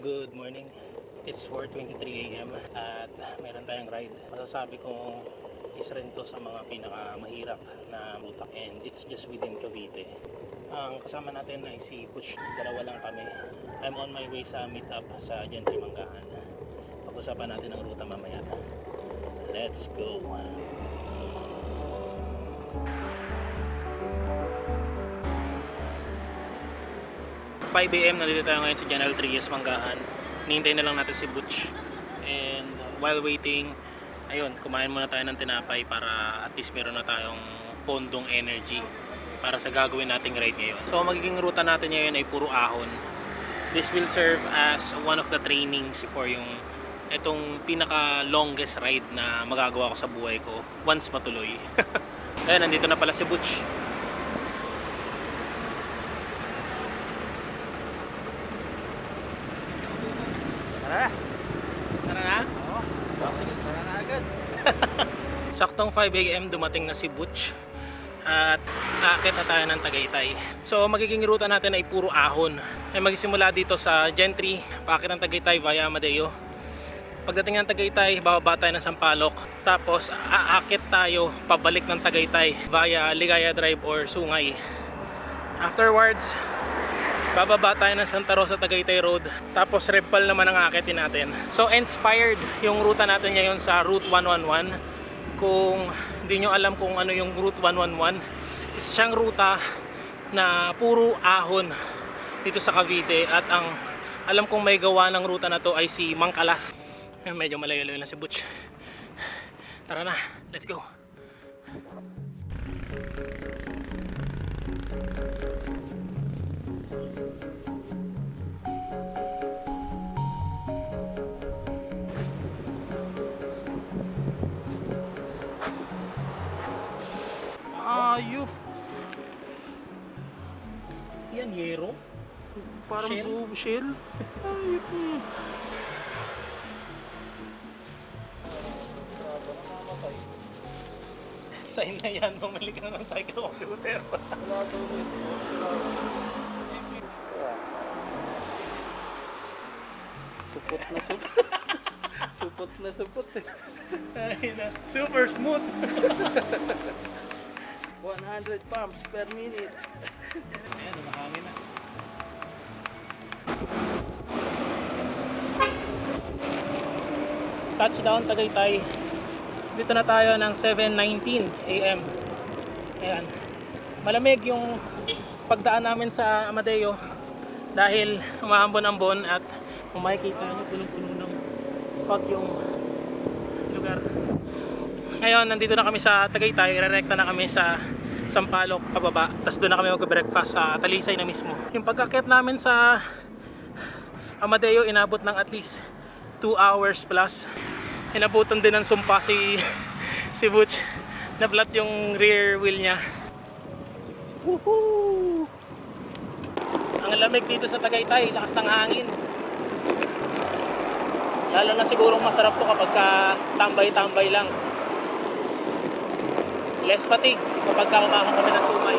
Good morning. It's 4:23 AM at meron tayong ride. Masasabi kong isa rin to sa mga pinakamahirap na ruta and it's just within Cavite. Ang kasama natin ay si Butch. Dalawa lang kami. I'm on my way sa meetup sa Gentry Manggahan. Pag-usapan natin ang ruta mamaya. Let's go! 5 AM nandito tayo ngayon sa General Trias Manggahan. Hinihintay na lang natin si Butch. And while waiting, ayun, kumain muna tayo ng tinapay para at least meron na tayong pondong energy para sa gagawin nating ride ngayon. So magiging ruta natin ngayon ay puro ahon. This will serve as one of the trainings for yung itong pinaka longest ride na magagawa ko sa buhay ko once matuloy. Ayun, nandito na pala si Butch. Tara na? Oo. Sige, tara na agad. Saktong 5 AM dumating na si Butch at aakit na tayo ng Tagaytay. So magiging ruta natin ay puro ahon. Ay magsisimula dito sa Gentry, paakit ng Tagaytay via Amadeo. Pagdating ng Tagaytay, bababa tayo ng Sampaloc. Tapos aakit tayo pabalik ng Tagaytay via Ligaya Drive or Sungay. Afterwards, bababa tayo ng Santa Rosa Tagaytay Road. Tapos Repal naman ang aakitin natin. So inspired yung ruta natin ngayon sa Route 111. Kung hindi nyo alam kung ano yung Route 111, isa siyang ruta na puro ahon dito sa Cavite. At ang alam kong may gawa ng ruta na to ay si Mang Kalas. Medyo malayo-layo na si Butch. Tara na, let's go. Ayop. Yan, yero. Parang Shell? shell. Ayop. Sign na yan, bumalik ka ng cyclo-computer. Wala daw ito. Supot na supot. Supot na supot. Ay na, super smooth. 100 pumps per minute. Ayan, mahangin na. Touchdown Tagaytay. Dito na tayo ng 7:19 AM. Ayan. Malamig yung pagdaan namin sa Amadeo dahil umaambon-ambon at kung makikita nyo punong-puno ng fog yung lugar. Ngayon, nandito na kami sa Tagaytay. Rerekta na kami sa Sampaloc pababa. Tapos doon na kami mag-breakfast sa Talisay na mismo. Yung pagkakit namin sa Amadeo inabot ng at least 2 hours plus. Inabutan din ng sumpa si Butch. Na-flat yung rear wheel niya. Woohoo! Ang lamig dito sa Tagaytay, lakas ng hangin. Lalo na sigurong masarap to kapag tambay-tambay lang. Less fatigue kapag kumakain kami ng sumay.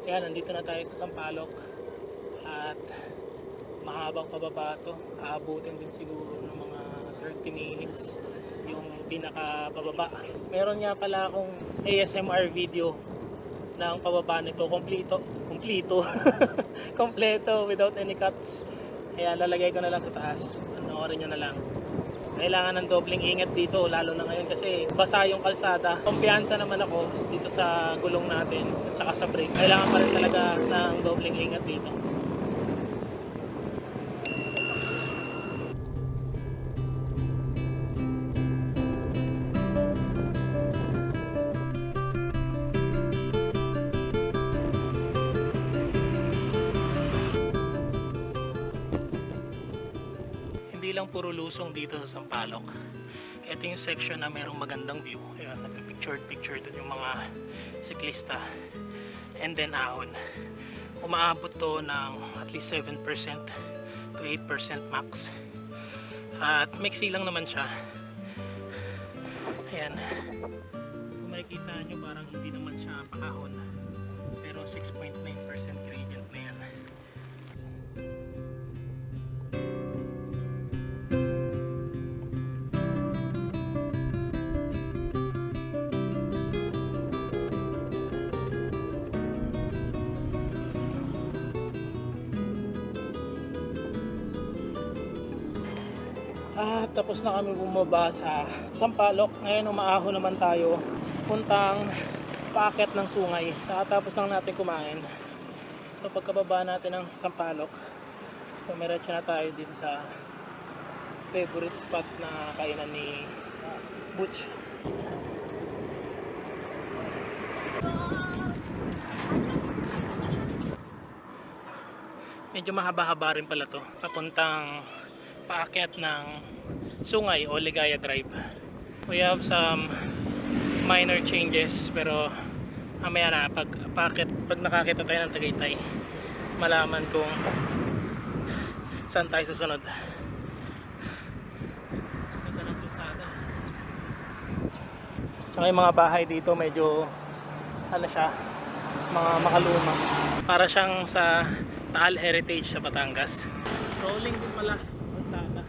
Yan, nandito na tayo sa Sampaloc. At mahabang pababa to. Aabutin din siguro ng mga 30 minutes yung pinaka pababa. Meron nga pala akong ASMR video ng pababa nito. Kompleto kompleto without any cuts. Kaya lalagay ko na lang sa taas. Panoorin nyo na lang. Kailangan ng dobling ingat dito, lalo na ngayon kasi basa yung kalsada. Kumpiyansa naman ako dito sa gulong natin at saka sa brake. Kailangan pa rin talaga ng dobling ingat dito. Hindi lang puro lusong dito sa Sampaloc. Ito yung section na merong magandang view. Ayan, nagpipicture dun yung mga siklista. And then ahon. Umaabot to ng at least 7% to 8% max. At mixy lang naman siya. Ayan. Kung makikita nyo parang hindi naman siya pakahon. Pero 6.9% gradient na yan. Tapos na kami bumaba sa Sampaloc. Ngayon umaaho naman tayo puntang paakyat ng Sungay. Tapos lang natin kumain. So pagkababa natin ng Sampaloc, pumiretso na tayo din sa favorite spot na kainan ni Butch. Medyo mahaba-haba rin pala to, papuntang paakyat ng Sungay o Ligaya Drive. We have some minor changes, pero mamaya na pag nakakita tayo ng Tagaytay, malaman kung saan tayo susunod. Ganda ng kalsada. Tsaka yung mga bahay dito medyo ano siya, mga makaluma. Para siyang sa Taal Heritage sa Batangas. Rolling din pala kalsada.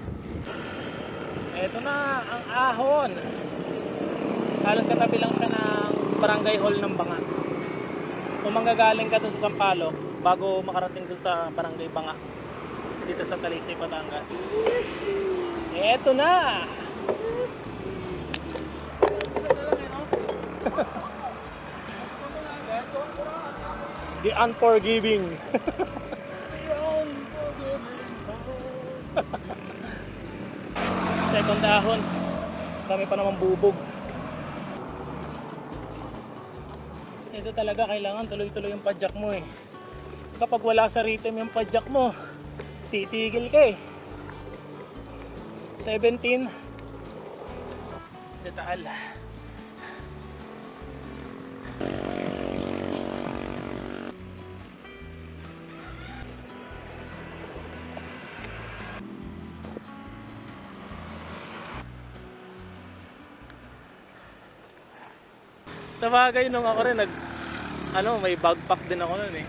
Eto na ang ahon. Halos katabi lang siya ng Barangay Hall ng Banga. Kung manggagaling ka dun sa Sampaloc, bago makarating dun sa Barangay Banga, dito sa Talisay, Batangas. Eto na! The Unforgiving. Second dahon. Dami pa naman bubog. Ito talaga kailangan tuloy-tuloy yung padjak mo eh. Kapag wala sa rhythm yung padjak mo, titigil ka eh. 17 Detaal. Sabagay nung ako rin may bagpack din ako nun eh.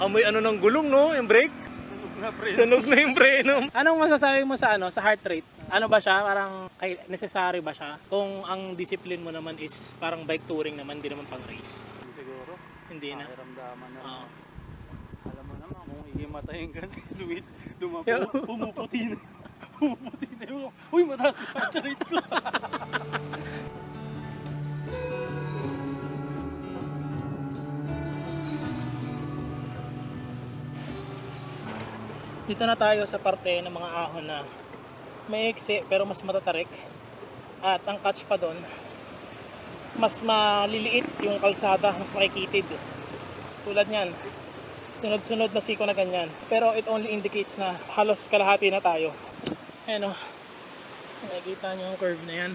Amoy ng gulong no, yung brake. Sunog na yung preno. Anong masasabi mo sa sa heart rate? Ano ba siya? Parang necessary ba siya? Kung ang discipline mo naman is parang bike touring naman, hindi naman pang race. Siguro. Hindi na. Ramdaman na. Oo. Alam mo naman kung hihimatayin ka na, Yo. pumuputi na. Pumuputi na yung, uy, mataas na heart rate ko. Dito na tayo sa parte ng mga ahon na maiksi pero mas matatarik. At ang catch pa doon, mas maliliit yung kalsada, mas makikitid. Tulad niyan, sunod-sunod na siko na ganyan. Pero it only indicates na halos kalahati na tayo. Ayan o, nakikita nyo yung curve na yan.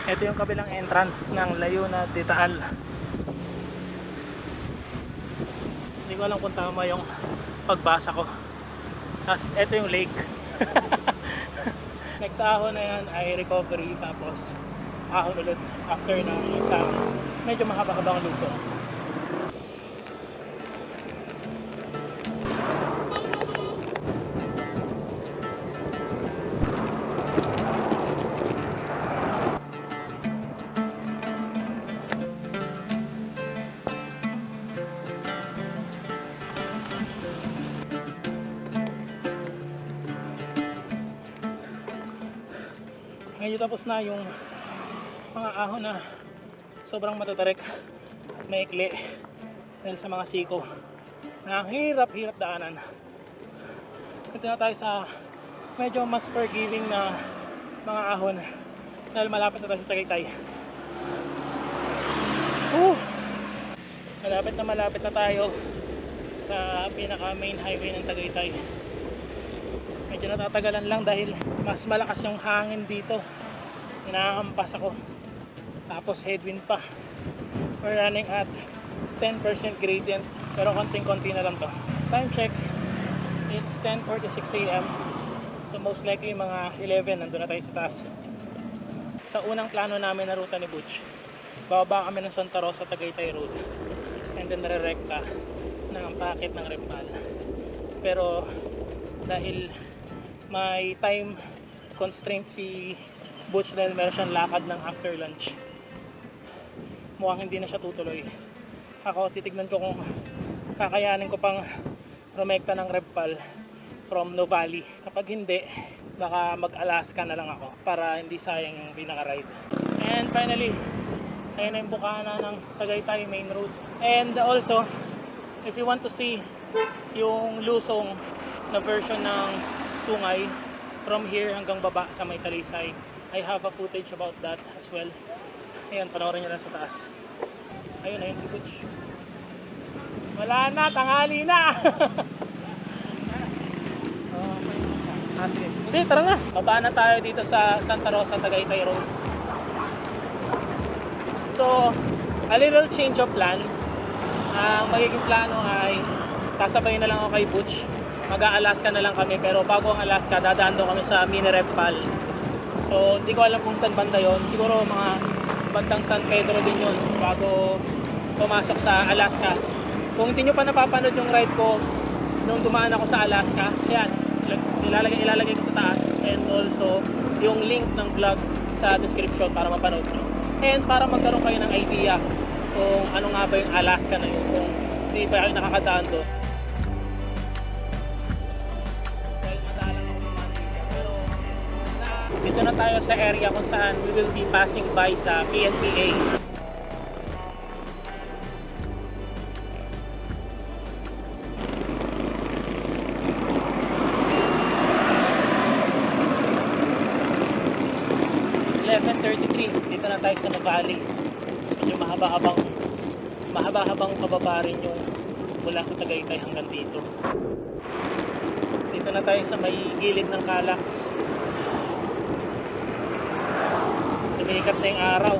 Ito yung kabilang entrance ng Layuna de Taal. Hindi ko alam kung tama yung pagbasa ko. Tapos ito yung lake. Next ahon na yan ay recovery, tapos ahon ulit after ng isang medyo mahaba-habang luso. Ngayon tapos na yung mga ahon na sobrang matatarik, maikli dahil sa mga siko na hirap-hirap daanan. Ito na tayo sa medyo mas forgiving na mga ahon dahil malapit na tayo sa Tagaytay. Malapit na tayo sa pinaka main highway ng Tagaytay. Medyo natatagalan lang dahil mas malakas yung hangin dito. Inahampas ako. Tapos headwind pa. We're running at 10% gradient. Pero konting-konti na lang to. Time check. It's 10:46 AM. So most likely mga 11 nandun na tayo sa taas. Sa unang plano namin na ruta ni Butch, bababa kami ng Santa Rosa Tagaytay Road. And then re-recta ng packet ng Rempal. Pero dahil may time constraint si Butch dahil meron siyang lakad ng after lunch, mukhang hindi na siya tutuloy. ako titignan ko kung kakayanin ko pang rumekta ng Repal from Nuvali. Kapag hindi, baka mag-Alaska na lang ako para hindi sayang yung pinaka-ride. And finally, ayun na yung bukana ng Tagaytay main road. And also, if you want to see yung lusong na version ng Sungay from here hanggang baba sa may Talisay, I have a footage about that as well. Ayan, panoorin nyo lang sa taas. Ayun, ayun si Butch. Wala na, tanghali na! Sige. Hindi, tara na. Baba na tayo dito sa Santa Rosa, Tagaytay Road. So, a little change of plan. Ang magiging plano ay sasabay na lang ako kay Butch. Mag-a-Alaska na lang kami, pero bago ang Alaska, dadaan daw kami sa mini Repal. So, hindi ko alam kung saan banda yon. Siguro mga bandang San Pedro din yun bago pumasok sa Alaska. Kung hindi nyo pa napapanood yung ride ko nung dumaan ako sa Alaska, yan, ilalagay ko sa taas, and also yung link ng vlog sa description para mapanood nyo. And para magkaroon kayo ng idea kung ano nga ba yung Alaska na yun, kung hindi pa kayo nakakadaan doon. Well, madalang ako naman dito, pero dito na tayo sa area kung saan we will be passing by sa PNPA. Dito na tayo sa Nuvali. Medyo mahaba-habang pababa rin yung mula sa Tagaytay hanggang dito. Dito na tayo sa may gilid ng Calax. Sumikat na yung araw.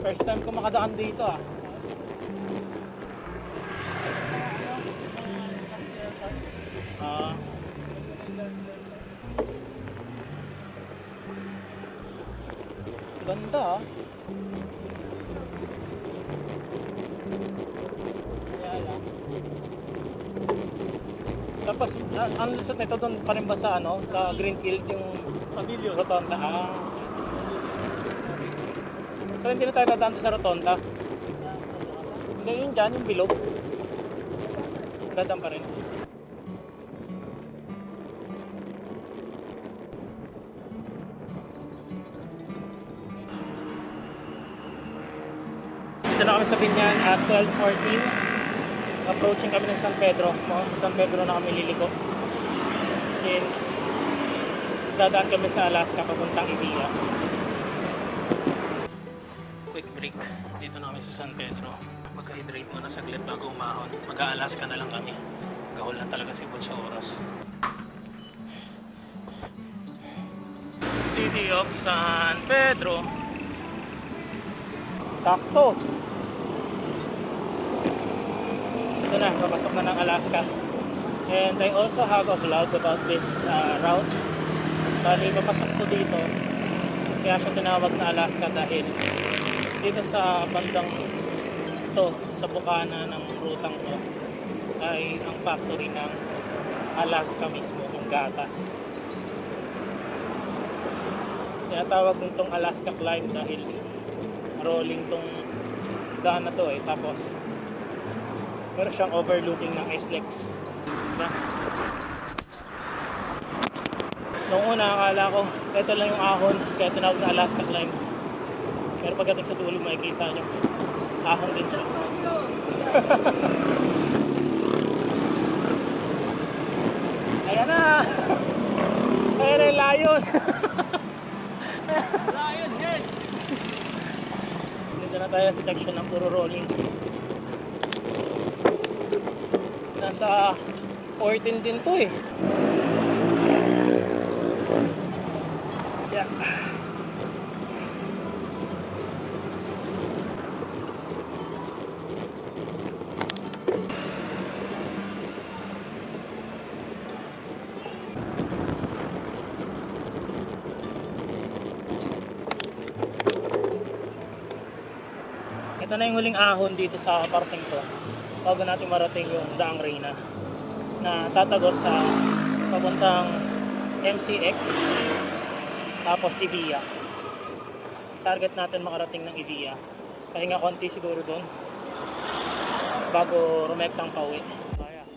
First time ko makadaan dito ah. Ganda ah. Tapos ang lusot nito doon pa rin ba sa ano, sa Greenfield yung Pavilion Rotonda. So hindi na tayo dadaan sa Rotonda. Hindi, yun dyan, yung bilog. Dadaan pa rin. Dito na kami sa Binyan at 12:14. Approaching kami ng San Pedro. Sa San Pedro na kami liliko. Since dadaan kami sa Alaska papuntang Ibiya. Quick break. Dito na kami sa San Pedro. Mag-hydrate muna saglit bago umahon. Mag-a-Alaska na lang kami. Gahol na talaga si Butch sa oras. City of San Pedro. Sakto. Ito na, papasok na ng Alaska. And I also have a vlog about this route. Bali, papasok ko dito. Kaya siya tinawag na Alaska dahil dito sa bandang to, sa bukana ng rutang to, ay ang factory ng Alaska mismo, yung gatas. Kaya tawag din tong Alaska Climb dahil rolling tong daan na to eh. Tapos meron siyang overlooking ng SLEX, diba? Noong una akala ko ito lang yung ahon kaya tinawag na Alaska Climb. Pero pagdating sa dulo makikita nyo, ahon din siya. Ayan na! Ayan na yung layon! Layon, yan! Dito na tayo sa section ng puro rolling. Nasa 14 din to eh. Yeah. Ito na yung huling ahon dito sa parting to. Bago natin marating yung Daang Reyna na tatagos sa papuntang MCX tapos Evia. Target natin makarating ng Evia. Pahinga konti siguro doon bago rumektang pauwi. Kaya.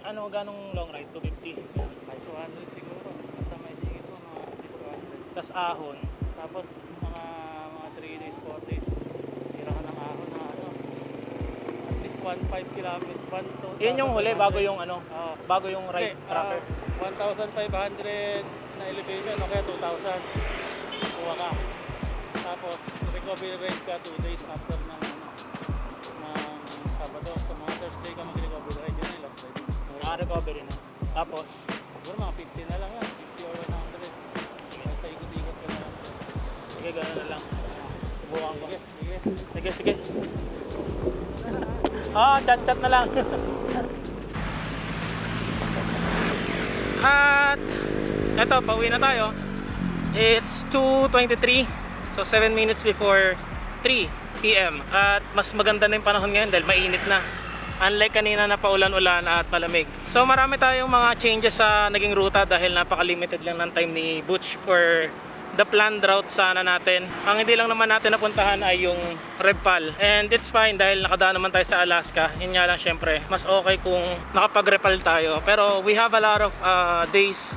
Ano, ganong long ride? 250. Kahit 200 siguro. Basta may singit mo, mga at least 200. Tas ahon. Tapos mga 3 days, 4 days, tira ka ng ahon na ano. At least 1.5 kilometers, 1 to. Yun yung huli bago yung ano, Oo. bago yung ride tracker. 1,500 na elevation o kaya 2,000. Kuha ka. Tapos recovery rate ka 2 days after ng Sabado. Sa mga Thursday ka mag-recovery ride. Yun yung last ride. Naka-recovery na. Tapos, Siguro mga 50 na lang yan. 50 or 100. sige, Basta ikot-ikot ka na lang. sige, gano'n na lang. Subukan ko. Sige, sige. Sige, sige. Chat-chat na lang. At eto, pauwi na tayo. It's 2:23. So 7 minutes before 3 PM. At mas maganda na yung panahon ngayon dahil mainit na. Unlike kanina na paulan-ulan at malamig. So marami tayong mga changes sa naging ruta dahil napaka-limited lang ng time ni Butch for the planned route sana natin. Ang hindi lang naman natin napuntahan ay yung Repal. And it's fine dahil nakadaan naman tayo sa Alaska. Yun nga lang syempre, mas okay kung nakapag-Repal tayo. Pero we have a lot of days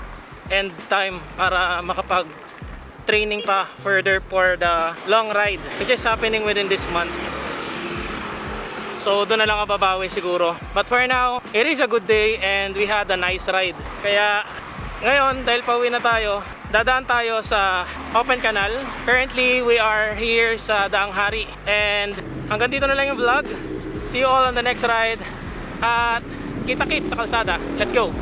and time para makapag-training pa further for the long ride which is happening within this month. So doon na lang ako babawi siguro. But for now, it is a good day and we had a nice ride. Kaya ngayon, dahil pauwi na tayo, dadaan tayo sa Open Canal. Currently, we are here sa Daang Hari. And hanggang dito na lang yung vlog. See you all on the next ride. At kita-kits sa kalsada. Let's go!